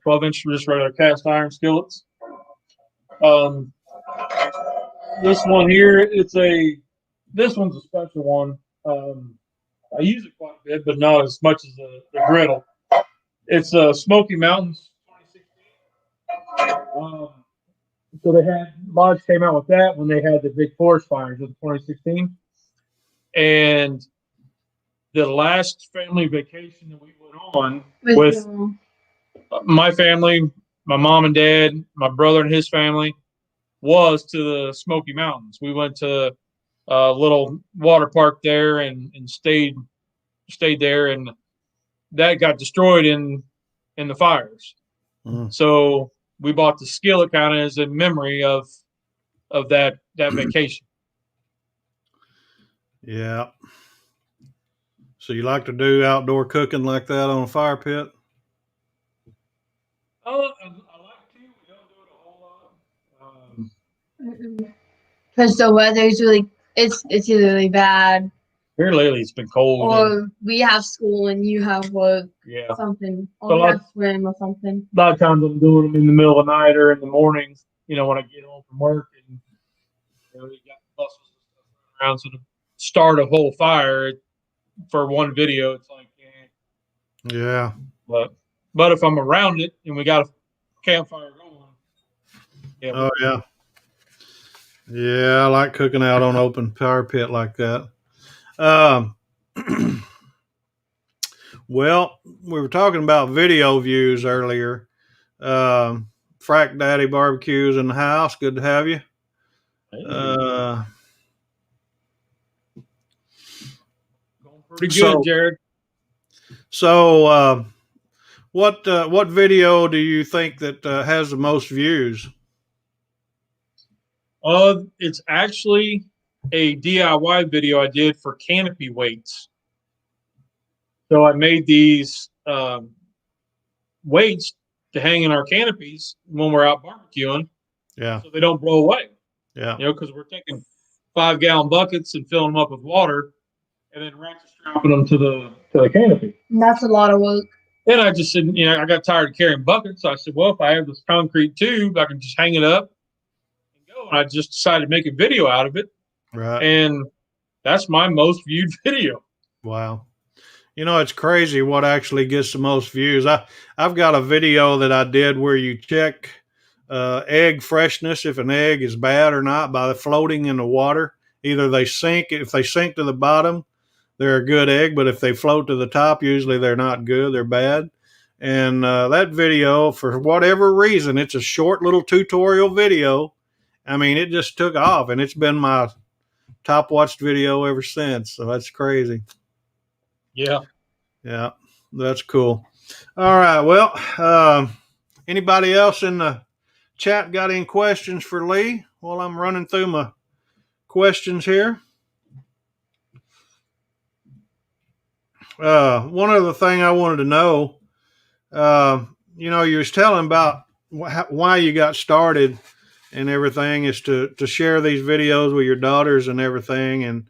Speaker 2: 12-inch just regular cast iron skillets. This one here, this one's a special one. I use it quite a bit, but not as much as the griddle. It's Smoky Mountains 2016. So they had Lodge came out with that when they had the big forest fires of 2016, and the last family vacation that we went on with my family, my mom and dad, my brother and his family, was to the Smoky Mountains. We went to a little water park there and stayed there, and that got destroyed in the fires. So we bought the skillet kind of as a memory of that vacation.
Speaker 1: Yeah. So you like to do outdoor cooking like that on a fire pit?
Speaker 2: I like to. We don't do it a whole
Speaker 3: lot. Because the weather's it's either really bad.
Speaker 2: Here lately it's been cold.
Speaker 3: Or we have school and you have work.
Speaker 2: Yeah.
Speaker 3: Something. Or we have swim or something.
Speaker 2: A lot of times I'm doing them in the middle of the night or in the morning, when I get home from work. And You know, you got muscles and stuff around. So to start a whole fire for one video, it's like,
Speaker 1: Yeah.
Speaker 2: But if I'm around it and we got a campfire going, yeah.
Speaker 1: Oh yeah. Yeah, I like cooking out on open fire pit like that. Well, we were talking about video views earlier. Frack Daddy Barbecues in the house. Good to have you.
Speaker 2: Going pretty good,
Speaker 1: so,
Speaker 2: Jared.
Speaker 1: So, what video do you think that has the most views?
Speaker 2: It's actually a DIY video I did for canopy weights. So I made these weights to hang in our canopies when we're out barbecuing.
Speaker 1: Yeah.
Speaker 2: So they don't blow away.
Speaker 1: Yeah.
Speaker 2: You know, because we're taking 5-gallon buckets and filling them up with water, and then ratchet strapping them to the canopy.
Speaker 3: That's a lot of work.
Speaker 2: And I just said, you know, I got tired of carrying buckets. So I said, well, if I have this concrete tube, I can just hang it up and go. And I just decided to make a video out of it.
Speaker 1: Right.
Speaker 2: And that's my most viewed video.
Speaker 1: Wow. You know, it's crazy what actually gets the most views. I've got a video that I did where you check egg freshness, if an egg is bad or not, by the floating in the water. Either they sink, if they sink to the bottom, they're a good egg, but if they float to the top, usually they're not good, they're bad. And that video, for whatever reason, it's a short little tutorial video. I mean, it just took off, and it's been my top watched video ever since. So that's crazy.
Speaker 2: Yeah.
Speaker 1: Yeah, that's cool. All right. Well, anybody else in the chat got any questions for Lee while I'm running through my questions here? One other thing I wanted to know, you know, you was telling about why you got started and everything is to share these videos with your daughters and everything. And,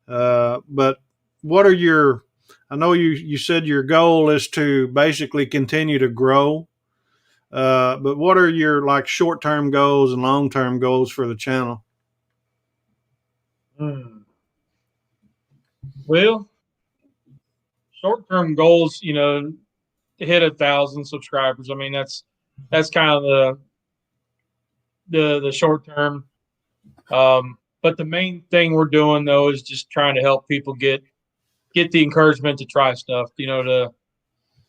Speaker 1: but what are your, I know you said your goal is to basically continue to grow. But what are your like short-term goals and long-term goals for the channel?
Speaker 2: Well, short-term goals, you know, to hit 1,000 subscribers. I mean, that's kind of the short term. But the main thing we're doing though is just trying to help people get the encouragement to try stuff. You know,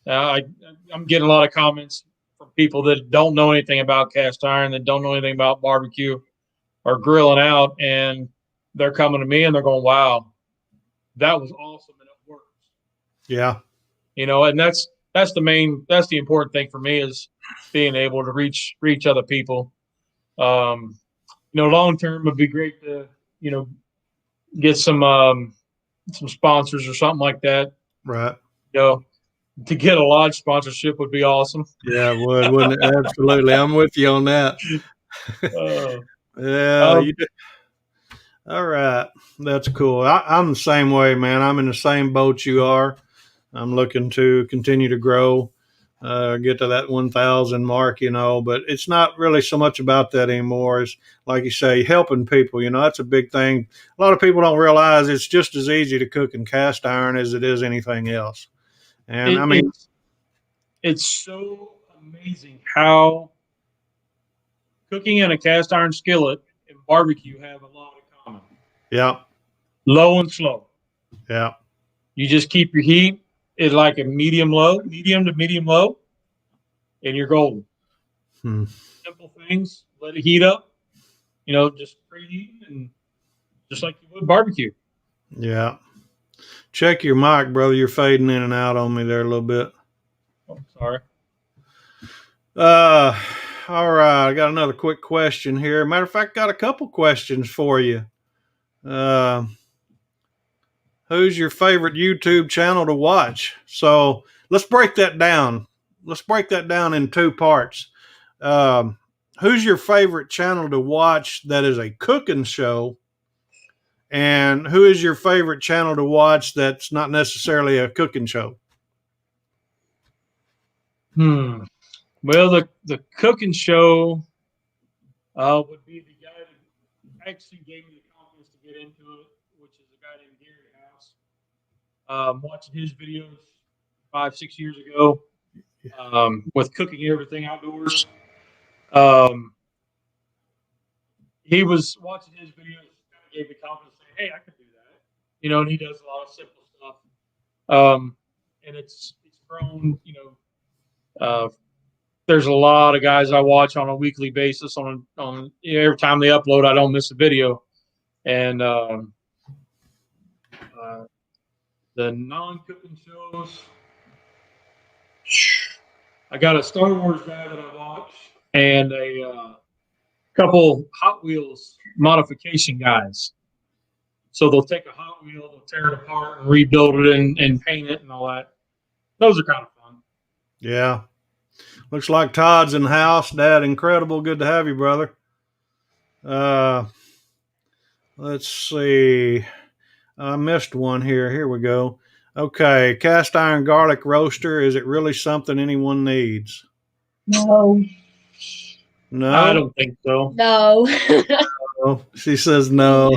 Speaker 2: I'm getting a lot of comments from people that don't know anything about cast iron, that don't know anything about barbecue or grilling out, and they're coming to me and they're going, "Wow, that was awesome and it works." Yeah. You know, and that's the important thing for me is being able to reach other people. You know, long term would be great to, you know, get some sponsors or something like that.
Speaker 1: Right.
Speaker 2: You know, to get a lodge sponsorship would be awesome.
Speaker 1: Yeah, it would, wouldn't it? Absolutely. I'm with you on that. Yeah. You did. All right. That's cool. I'm the same way, man. I'm in the same boat you are. I'm looking to continue to grow, get to that 1,000 mark, you know, but it's not really so much about that anymore. It's like you say, helping people, you know, that's a big thing. A lot of people don't realize it's just as easy to cook in cast iron as it is anything else. And I mean,
Speaker 2: it's so amazing how cooking in a cast iron skillet and barbecue have a lot in common.
Speaker 1: Yeah.
Speaker 2: Low and slow.
Speaker 1: Yeah.
Speaker 2: You just keep your heat at like a medium to medium low, and you're golden. Simple things. Let it heat up. You know, just preheat and just like you would barbecue.
Speaker 1: Yeah. Check your mic, brother. You're fading in and out on me there a little bit.
Speaker 2: Oh, sorry.
Speaker 1: All right. I got another quick question here. Matter of fact, got a couple questions for you. Who's your favorite YouTube channel to watch? So let's break that down. Let's break that down in two parts. Who's your favorite channel to watch that is a cooking show? And who is your favorite channel to watch that's not necessarily a cooking show?
Speaker 2: Well, the cooking show would be the guy that actually gave me the confidence to get into it, which is a guy named Gary House. Watching his videos 5-6 years ago with cooking everything outdoors. He was watching his videos, kind of gave me confidence, saying, "Hey, I can do that." And he does a lot of simple stuff. And it's grown. There's a lot of guys I watch on a weekly basis. On every time they upload, I don't miss a video. And the non-cooking shows, I got a Star Wars guy that I watch, and a couple Hot Wheels modification guys. So they'll take a Hot Wheel, they'll tear it apart and rebuild it and paint it and all that. Those are kind of fun.
Speaker 1: Yeah. Looks like Todd's in the house. Dad, incredible. Good to have you, brother. Let's see. I missed one here. Here we go. Okay. Cast iron garlic roaster. Is it really something anyone needs?
Speaker 3: No.
Speaker 1: No?
Speaker 2: I don't think so.
Speaker 3: No.
Speaker 1: No. She says no.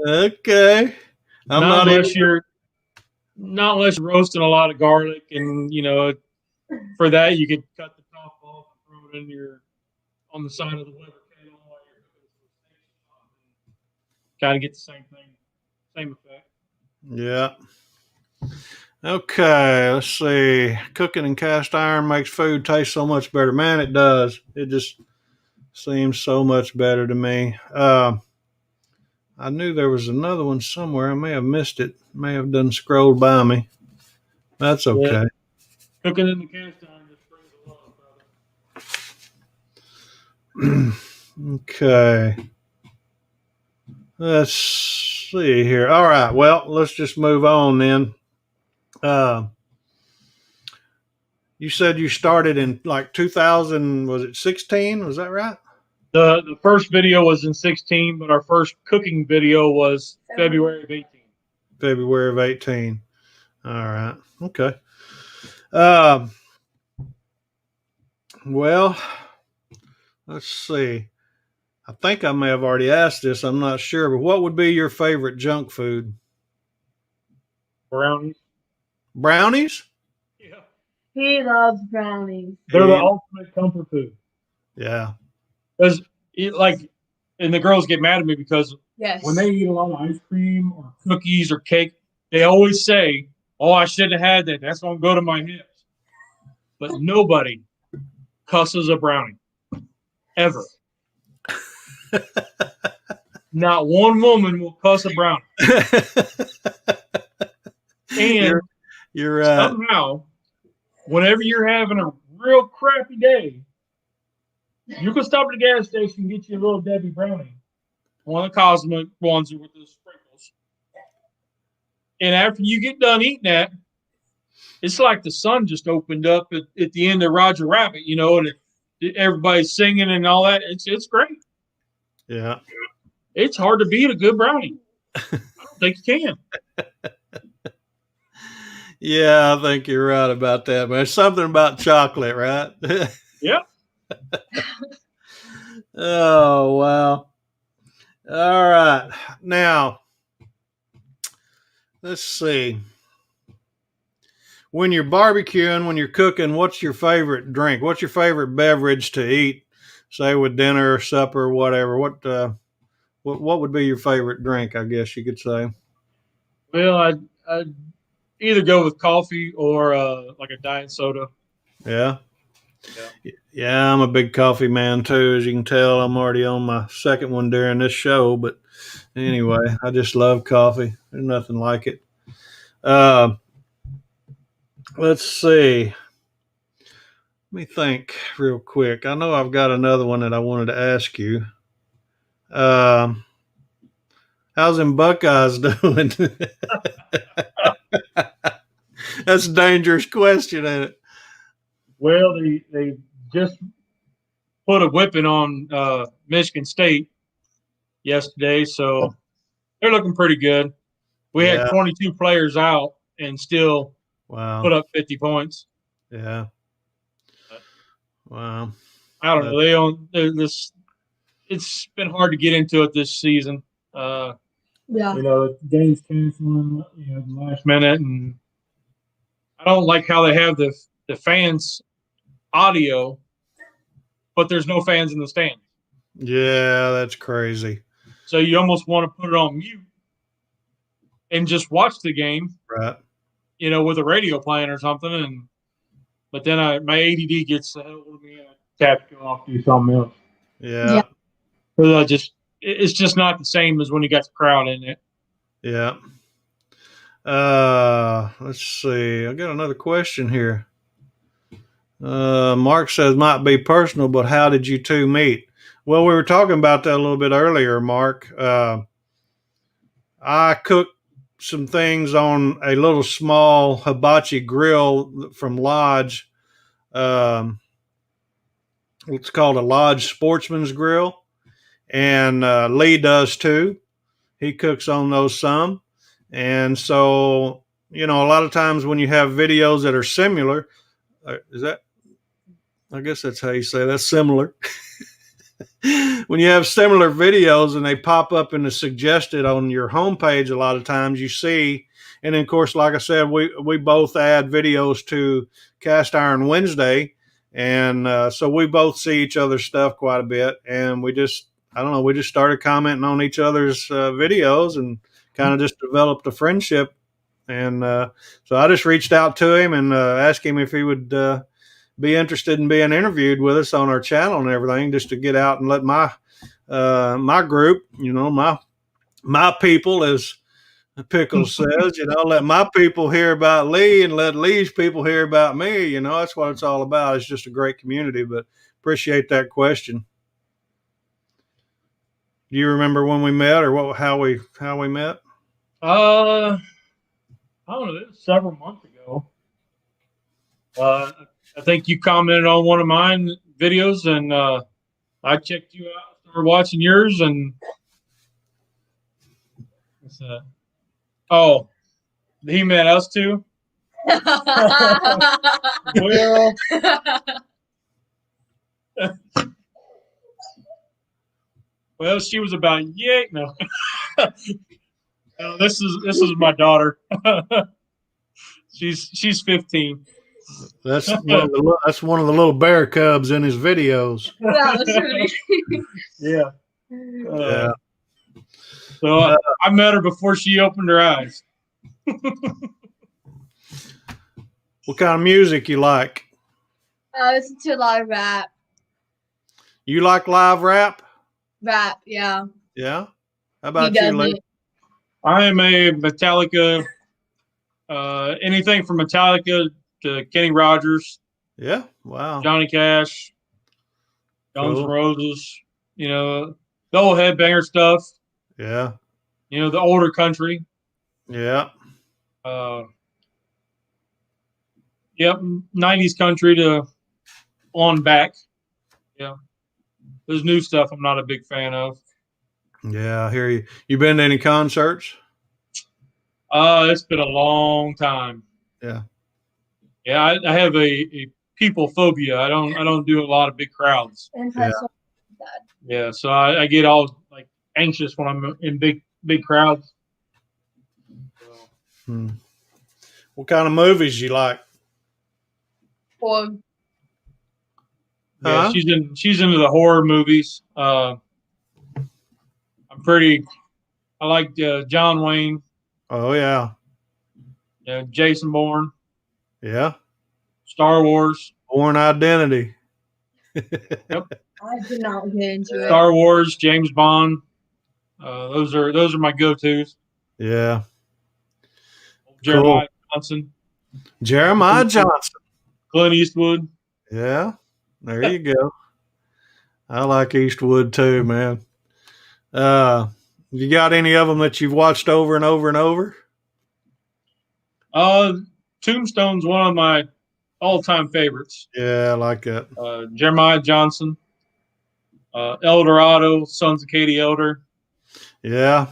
Speaker 1: Okay.
Speaker 2: Not unless you're roasting a lot of garlic, and for that you could cut the top off and throw it in on the side of the liver kettle while you're cooking some steak, kind of get the same thing, same effect.
Speaker 1: Yeah. Okay, let's see. Cooking in cast iron makes food taste so much better. Man, it does. It just seems so much better to me. I knew there was another one somewhere. I may have missed it. May have done scrolled by me. That's okay.
Speaker 2: Yeah. Cooking in the cast iron just brings a lot, brother.
Speaker 1: Okay. Let's see here. All right. Well, let's just move on then. You said you started in like 2000, was it 16? Was that right?
Speaker 2: The first video was in 16, but our first cooking video was February of 18.
Speaker 1: February of 18. All right. Okay. Well, let's see. I think I may have already asked this. I'm not sure, but what would be your favorite junk food?
Speaker 2: Brownies.
Speaker 1: Brownies?
Speaker 2: Yeah.
Speaker 3: He loves brownies.
Speaker 2: They're the ultimate comfort food.
Speaker 1: Yeah.
Speaker 2: Because, and the girls get mad at me because
Speaker 3: Yes.
Speaker 2: when they eat a lot of ice cream or cookies or cake, they always say, "Oh, I shouldn't have had that. That's going to go to my hips." But nobody cusses a brownie. Ever. Not one woman will cuss a brownie. And
Speaker 1: you're right.
Speaker 2: Somehow, whenever you're having a real crappy day, you can stop at the gas station and get you a little Debbie brownie. One of the cosmic ones with the sprinkles. And after you get done eating that, it's like the sun just opened up at the end of Roger Rabbit, and everybody's singing and all that. It's great.
Speaker 1: Yeah.
Speaker 2: It's hard to beat a good brownie. I don't think you can.
Speaker 1: Yeah, I think you're right about that, man. There's something about chocolate, right?
Speaker 2: Yep.
Speaker 1: Oh, wow. All right. Now, let's see. When you're barbecuing, when you're cooking, what's your favorite drink? What's your favorite beverage to eat, say with dinner or supper or whatever? What would be your favorite drink, I guess you could say?
Speaker 2: Well, I'd either go with coffee or like a diet soda.
Speaker 1: Yeah. Yeah, I'm a big coffee man too. As you can tell, I'm already on my second one during this show. But anyway, I just love coffee. There's nothing like it. Let's see. Let me think real quick. I know I've got another one that I wanted to ask you. How's them Buckeyes doing? That's a dangerous question, ain't it?
Speaker 2: Well, they just put a whipping on Michigan State yesterday, so they're looking pretty good. We had 22 players out and still put up 50 points.
Speaker 1: Yeah. Wow.
Speaker 2: I don't know. it's been hard to get into it this season.
Speaker 3: Yeah.
Speaker 2: Games canceling, the last minute, and I don't like how they have the fans audio, but there's no fans in the stands.
Speaker 1: Yeah, that's crazy.
Speaker 2: So you almost want to put it on mute and just watch the game,
Speaker 1: right?
Speaker 2: With a radio playing or something. But then my ADD gets the hell with me, and I have to go off do something else.
Speaker 1: Yeah.
Speaker 2: Because it's just not the same as when you got the crowd in it.
Speaker 1: Yeah. Let's see. I got another question here. Mark says, might be personal, but how did you two meet? Well, we were talking about that a little bit earlier, Mark. I cooked some things on a little small hibachi grill from Lodge. It's called a Lodge Sportsman's Grill. And Lee does too. He cooks on those some. And so, a lot of times when you have videos that are similar, I guess that's how you say that's similar. When you have similar videos and they pop up in the suggested on your homepage, a lot of times you see, and then of course, like I said, we both add videos to Cast Iron Wednesday. And so we both see each other's stuff quite a bit. And we just started commenting on each other's videos and kind of just developed a friendship. And so I just reached out to him and asked him if he would be interested in being interviewed with us on our channel and everything, just to get out and let my group, my people, as Pickles says, let my people hear about Lee and let Lee's people hear about me. That's what it's all about. It's just a great community. But appreciate that question. Do you remember when we met, or how we met?
Speaker 2: I don't know. It was several months ago. I think you commented on one of mine videos, and I checked you out, started watching yours, and what's that? Oh, he met us too. Well, she was about no. No, this is my daughter. She's 15.
Speaker 1: That's one of the little bear cubs in his videos.
Speaker 3: Yeah, that's really.
Speaker 2: Yeah.
Speaker 1: Yeah.
Speaker 2: So I met her before she opened her eyes.
Speaker 1: What kind of music you like?
Speaker 3: I listen to a lot of rap.
Speaker 1: You like live rap?
Speaker 3: Rap, yeah.
Speaker 1: Yeah. How about you, Lee?
Speaker 2: I am a Metallica. Anything from Metallica to Kenny Rogers.
Speaker 1: Yeah. Wow.
Speaker 2: Johnny Cash. Guns N' Roses. The old headbanger stuff.
Speaker 1: Yeah.
Speaker 2: The older country.
Speaker 1: Yeah.
Speaker 2: Yep. 90s country to on back. Yeah. There's new stuff I'm not a big fan of.
Speaker 1: Yeah, I hear you. You been to any concerts?
Speaker 2: It's been a long time.
Speaker 1: Yeah.
Speaker 2: Yeah, I have a people phobia. I don't do a lot of big crowds. Yeah, so I get all anxious when I'm in big crowds.
Speaker 1: So. What kind of movies you like?
Speaker 3: Horror.
Speaker 2: Yeah, she's into the horror movies. I like John Wayne.
Speaker 1: Oh yeah.
Speaker 2: Yeah, Jason Bourne.
Speaker 1: Yeah.
Speaker 2: Star Wars.
Speaker 1: Bourne Identity.
Speaker 2: Yep.
Speaker 3: I did not get into it.
Speaker 2: Star Wars, James Bond. Those are my go-tos.
Speaker 1: Yeah.
Speaker 2: Jeremiah Johnson.
Speaker 1: Jeremiah Johnson.
Speaker 2: Clint Eastwood.
Speaker 1: Yeah. There you go. I like Eastwood too, man. You got any of them that you've watched over and over and over?
Speaker 2: Tombstone's one of my all-time favorites.
Speaker 1: Yeah, I like that.
Speaker 2: Jeremiah Johnson. El Dorado, Sons of Katie Elder.
Speaker 1: Yeah.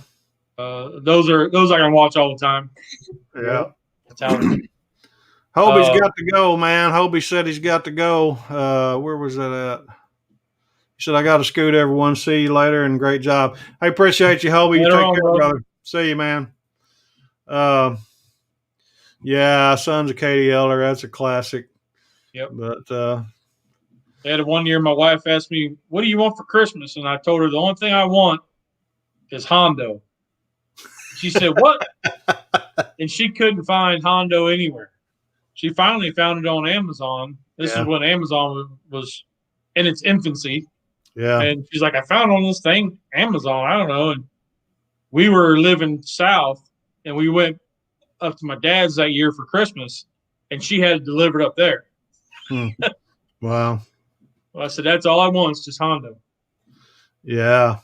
Speaker 2: Those I can watch all the time.
Speaker 1: Yeah.
Speaker 2: Hobie's
Speaker 1: got to go, man. Hobie said he's got to go. Where was that at? He said, I got to scoot, everyone. See you later, and great job. I appreciate you, Hobie. You
Speaker 2: Later
Speaker 1: take
Speaker 2: on,
Speaker 1: care,
Speaker 2: brother.
Speaker 1: brother. See you, man. Yeah, Sons of Katie Eller. That's a classic.
Speaker 2: Yep.
Speaker 1: But
Speaker 2: they had one year my wife asked me, what do you want for Christmas? And I told her the only thing I want is Hondo. She said, what? And she couldn't find Hondo anywhere. She finally found it on Amazon. This is when Amazon was in its infancy.
Speaker 1: Yeah.
Speaker 2: And she's like, I found on this thing, Amazon. I don't know. And we were living south, and we went up to my dad's that year for Christmas, and she had it delivered up there.
Speaker 1: Wow.
Speaker 2: Well, I said, that's all I want is just Hondo.
Speaker 1: Yeah.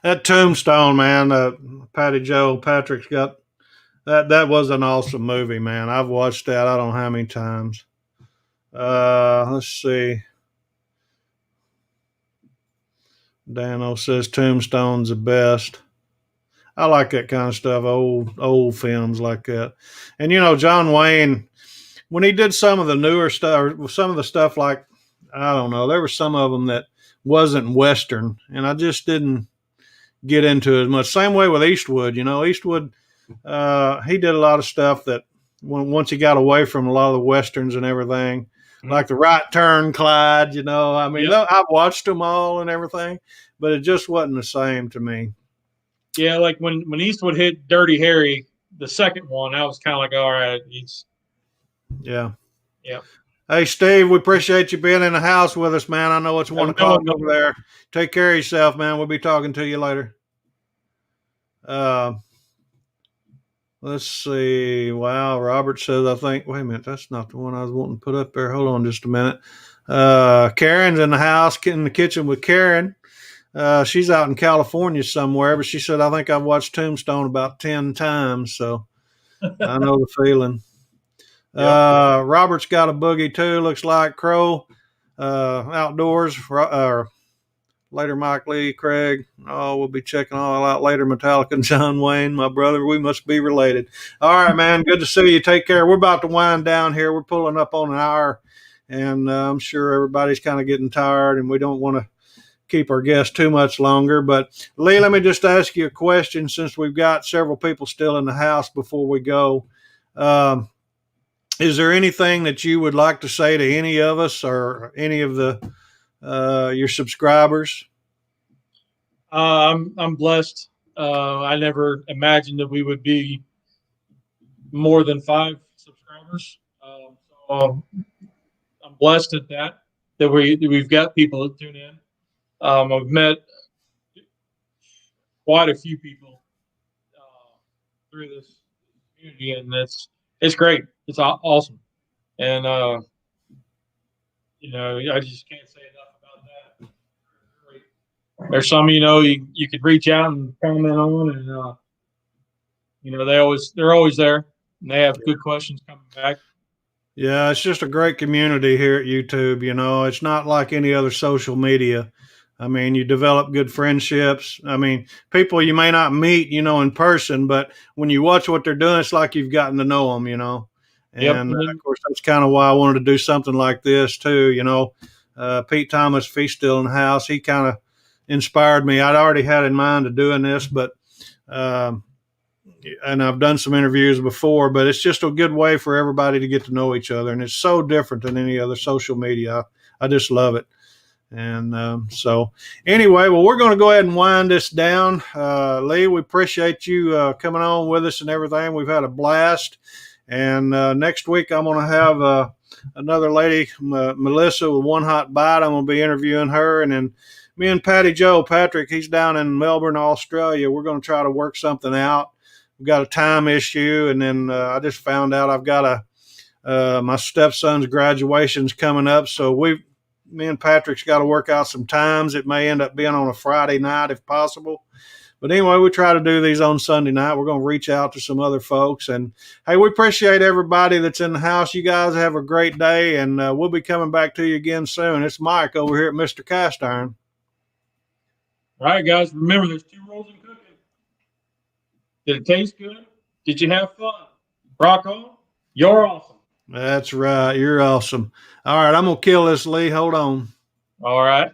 Speaker 1: That Tombstone, man, Patty Joe Patrick's got that was an awesome movie, man. I've watched that I don't know how many times. Let's see. Dano says Tombstone's the best. I like that kind of stuff, old films like that. And John Wayne, when he did some of the newer stuff, or some of the stuff like, I don't know, there were some of them that wasn't Western, and I just didn't get into it as much. Same way with Eastwood. Eastwood, he did a lot of stuff that once he got away from a lot of the Westerns and everything, like The Right Turn, Clyde, I've watched them all and everything, but it just wasn't the same to me.
Speaker 2: Yeah, like when Eastwood hit Dirty Harry, the second one, I was kind of like, all right,
Speaker 1: Yeah.
Speaker 2: Yeah.
Speaker 1: Hey, Steve, we appreciate you being in the house with us, man. I know it's 1 o'clock over there. Take care of yourself, man. We'll be talking to you later. Let's see. Wow, Robert says, I think, wait a minute, that's not the one I was wanting to put up there. Hold on just a minute. Karen's in the house, in the kitchen with Karen. She's out in California somewhere, but she said, I think I've watched Tombstone about 10 times, so I know the feeling. Yep. Robert's got a boogie too, looks like Crow. Outdoors, later Mike Lee, Craig. Oh, we'll be checking all out later. Metallica and John Wayne, my brother. We must be related. All right, man. Good to see you. Take care. We're about to wind down here. We're pulling up on an hour, and I'm sure everybody's kind of getting tired, and we don't want to keep our guests too much longer. But Lee, let me just ask you a question, since we've got several people still in the house before we go. Is there anything that you would like to say to any of us or any of your subscribers?
Speaker 2: I'm blessed. I never imagined that we would be more than 5 subscribers. So I'm blessed at that we've got people that tune in. I've met quite a few people through this community, and it's great. It's awesome. And, I just can't say enough about that. There's some, you could reach out and comment on, and, they're always there, and they have good questions coming back.
Speaker 1: Yeah, it's just a great community here at YouTube. It's not like any other social media. I mean, you develop good friendships. I mean, people you may not meet, in person, but when you watch what they're doing, it's like you've gotten to know them, And of course, that's kind of why I wanted to do something like this too. Pete Thomas, if he's still in the house, he kind of inspired me. I'd already had in mind to doing this, but and I've done some interviews before, but it's just a good way for everybody to get to know each other, and it's so different than any other social media. I just love it. And so anyway, well, we're going to go ahead and wind this down. Lee, we appreciate you coming on with us and everything. We've had a blast. And next week, I'm going to have another lady, Melissa, with One Hot Bite. I'm going to be interviewing her. And then me and Patty Joe, Patrick, he's down in Melbourne, Australia. We're going to try to work something out. We've got a time issue. And then I just found out I've got my stepson's graduation's coming up. So me and Patrick's got to work out some times. It may end up being on a Friday night if possible. But anyway, we try to do these on Sunday night. We're going to reach out to some other folks. And, hey, we appreciate everybody that's in the house. You guys have a great day, and we'll be coming back to you again soon. It's Mike over here at Mr. Cast Iron.
Speaker 2: All right, guys, remember there's 2 rules in cooking. Did it taste good? Did you have fun? Rock on. You're awesome.
Speaker 1: That's right. You're awesome. All right, I'm going to kill this, Lee. Hold on.
Speaker 2: All right.